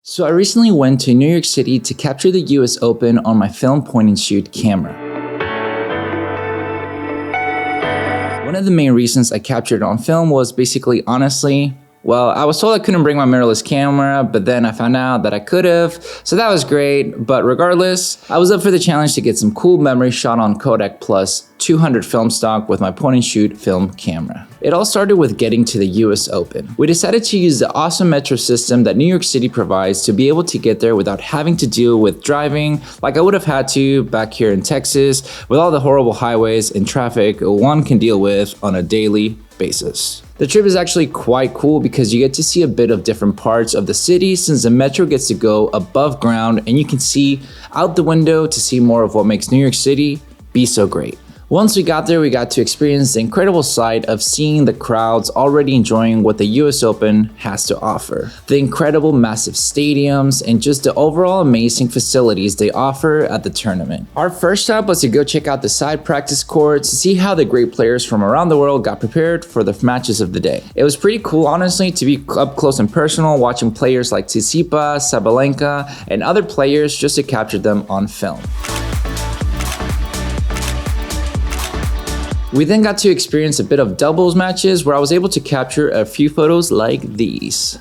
So I recently went to New York City to capture the US Open on my film point and shoot camera. One of the main reasons I captured it on film was basically, honestly, well, I was told I couldn't bring my mirrorless camera, but then I found out that I could have, so that was great. But regardless, I was up for the challenge to get some cool memories shot on Kodak Plus 200 film stock with my point and shoot film camera. It all started with getting to the US Open. We decided to use the awesome metro system that New York City provides to be able to get there without having to deal with driving like I would have had to back here in Texas with all the horrible highways and traffic one can deal with on a daily basis. The trip is actually quite cool because you get to see a bit of different parts of the city since the metro gets to go above ground and you can see out the window to see more of what makes New York City be so great. Once we got there, we got to experience the incredible sight of seeing the crowds already enjoying what the US Open has to offer. The incredible massive stadiums and just the overall amazing facilities they offer at the tournament. Our first stop was to go check out the side practice courts to see how the great players from around the world got prepared for the matches of the day. It was pretty cool, honestly, to be up close and personal watching players like Tsitsipas, Sabalenka, and other players just to capture them on film. We then got to experience a bit of doubles matches where I was able to capture a few photos like these.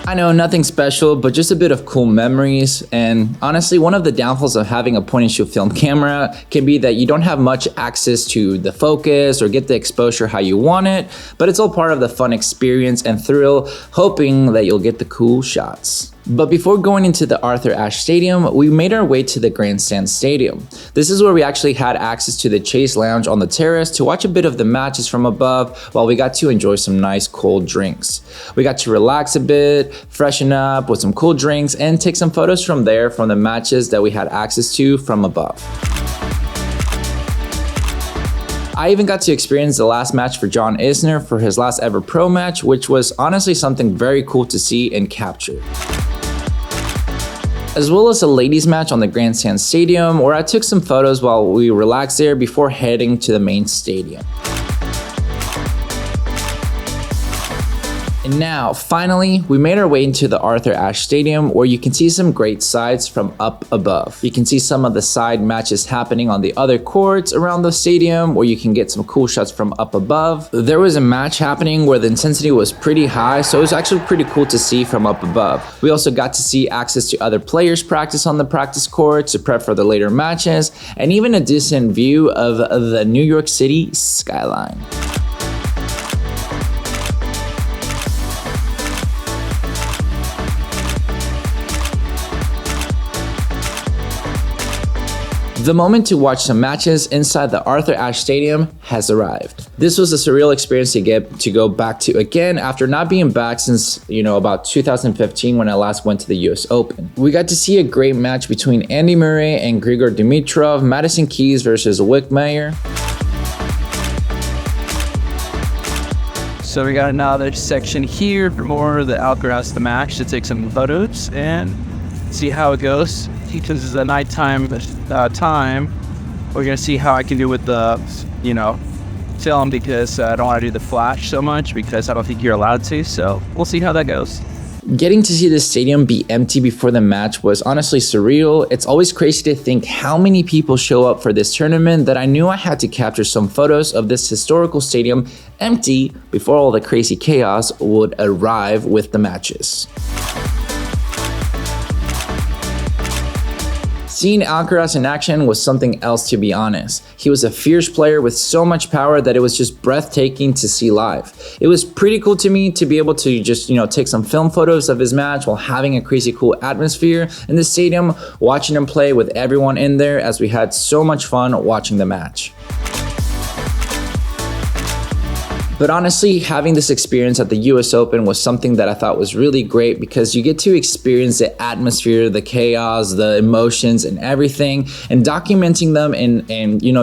I know, nothing special, but just a bit of cool memories. And honestly, one of the downfalls of having a point and shoot film camera can be that you don't have much access to the focus or get the exposure how you want it, but it's all part of the fun experience and thrill, hoping that you'll get the cool shots. But before going into the Arthur Ashe Stadium, we made our way to the Grandstand Stadium. This is where we actually had access to the Chase Lounge on the terrace to watch a bit of the matches from above while we got to enjoy some nice cold drinks. We got to relax a bit, freshen up with some cool drinks, and take some photos from there from the matches that we had access to from above. I even got to experience the last match for John Isner for his last ever pro match, which was honestly something very cool to see and capture. As well as a ladies match on the Grandstand Stadium where I took some photos while we relaxed there before heading to the main stadium. And now, finally, we made our way into the Arthur Ashe Stadium where you can see some great sights from up above. You can see some of the side matches happening on the other courts around the stadium where you can get some cool shots from up above. There was a match happening where the intensity was pretty high, so it was actually pretty cool to see from up above. We also got to see access to other players practice on the practice courts to prep for the later matches, and even a decent view of the New York City skyline. The moment to watch some matches inside the Arthur Ashe Stadium has arrived. This was a surreal experience to get to go back to again after not being back since, about 2015 when I last went to the US Open. We got to see a great match between Andy Murray and Grigor Dimitrov, Madison Keys versus Wickmeyer. So we got another section here for more of the Alcaraz the match to take some photos and see how it goes. Because it's a nighttime time, we're gonna see how I can do with the, film because I don't want to do the flash so much because I don't think you're allowed to. So we'll see how that goes. Getting to see the stadium be empty before the match was honestly surreal. It's always crazy to think how many people show up for this tournament that I knew I had to capture some photos of this historical stadium empty before all the crazy chaos would arrive with the matches. Seeing Alcaraz in action was something else, to be honest. He was a fierce player with so much power that it was just breathtaking to see live. It was pretty cool to me to be able to just, take some film photos of his match while having a crazy cool atmosphere in the stadium, watching him play with everyone in there as we had so much fun watching the match. But honestly, having this experience at the US Open was something that I thought was really great because you get to experience the atmosphere, the chaos, the emotions and everything, and documenting them in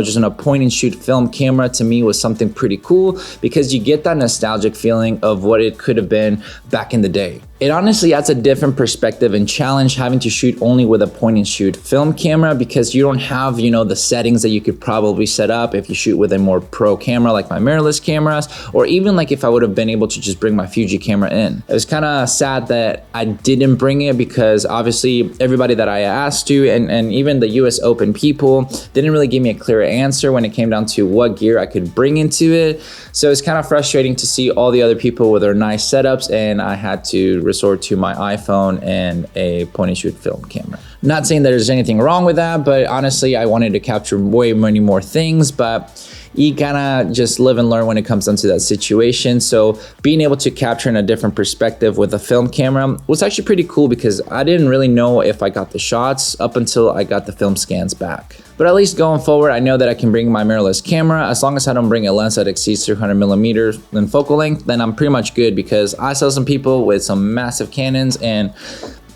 just in a point and shoot film camera to me was something pretty cool because you get that nostalgic feeling of what it could have been back in the day. It honestly adds a different perspective and challenge having to shoot only with a point and shoot film camera, because you don't have, the settings that you could probably set up if you shoot with a more pro camera like my mirrorless cameras, or even like if I would have been able to just bring my Fuji camera in. It was kind of sad that I didn't bring it, because obviously everybody that I asked to, and even the US Open people, didn't really give me a clear answer when it came down to what gear I could bring into it. So it's kind of frustrating to see all the other people with their nice setups, and I had to resort to my iPhone and a point and shoot film camera. Not saying that there's anything wrong with that, but honestly, I wanted to capture way many more things, but you kind of just live and learn when it comes down to that situation. So being able to capture in a different perspective with a film camera was actually pretty cool, because I didn't really know if I got the shots up until I got the film scans back. But at least going forward, I know that I can bring my mirrorless camera. As long as I don't bring a lens that exceeds 300mm in focal length, then I'm pretty much good, because I saw some people with some massive Canons and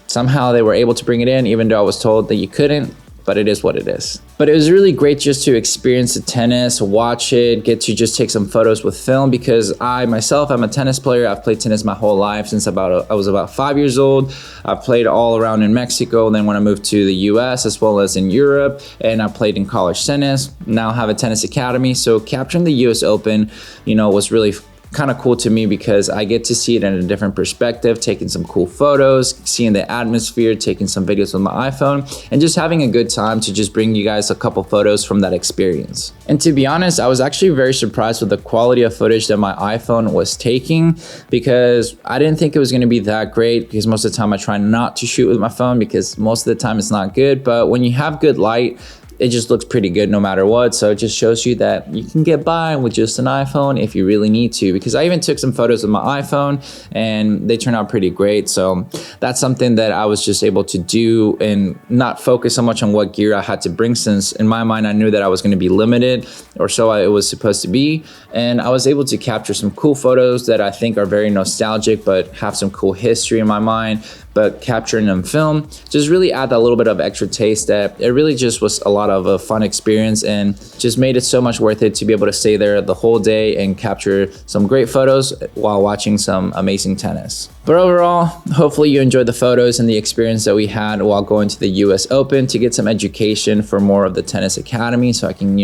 somehow they were able to bring it in, even though I was told that you couldn't. But it is what it is. But it was really great just to experience the tennis, watch it, get to just take some photos with film, because I myself, I'm a tennis player. I've played tennis my whole life since I was about 5 years old. I've played all around in Mexico. Then when I moved to the US as well as in Europe, and I played in college tennis. Now I have a tennis academy. So capturing the US Open, was really kind of cool to me, because I get to see it in a different perspective, taking some cool photos, seeing the atmosphere, taking some videos with my iPhone, and just having a good time to just bring you guys a couple photos from that experience. And to be honest, I was actually very surprised with the quality of footage that my iPhone was taking, because I didn't think it was going to be that great, because most of the time I try not to shoot with my phone, because most of the time it's not good. But when you have good light, it just looks pretty good no matter what. So it just shows you that you can get by with just an iPhone if you really need to, because I even took some photos with my iPhone and they turned out pretty great. So that's something that I was just able to do and not focus so much on what gear I had to bring, since in my mind I knew that I was going to be limited, or so it was supposed to be. And I was able to capture some cool photos that I think are very nostalgic but have some cool history in my mind. But capturing them film just really add that little bit of extra taste, that it really just was a lot of a fun experience, and just made it so much worth it to be able to stay there the whole day and capture some great photos while watching some amazing tennis. But overall, hopefully you enjoyed the photos and the experience that we had while going to the US Open, to get some education for more of the tennis academy, so I can,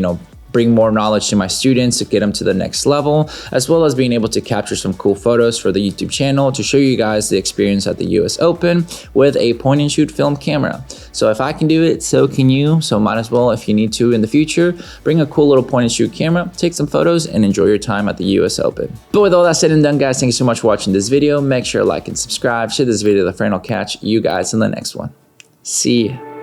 bring more knowledge to my students to get them to the next level, as well as being able to capture some cool photos for the YouTube channel to show you guys the experience at the US Open with a point and shoot film camera. So if I can do it, so can you. So might as well, if you need to in the future, bring a cool little point and shoot camera, take some photos, and enjoy your time at the US Open. But with all that said and done, guys, thank you so much for watching this video. Make sure to like and subscribe, share this video with a friend. I'll catch you guys in the next one. See ya.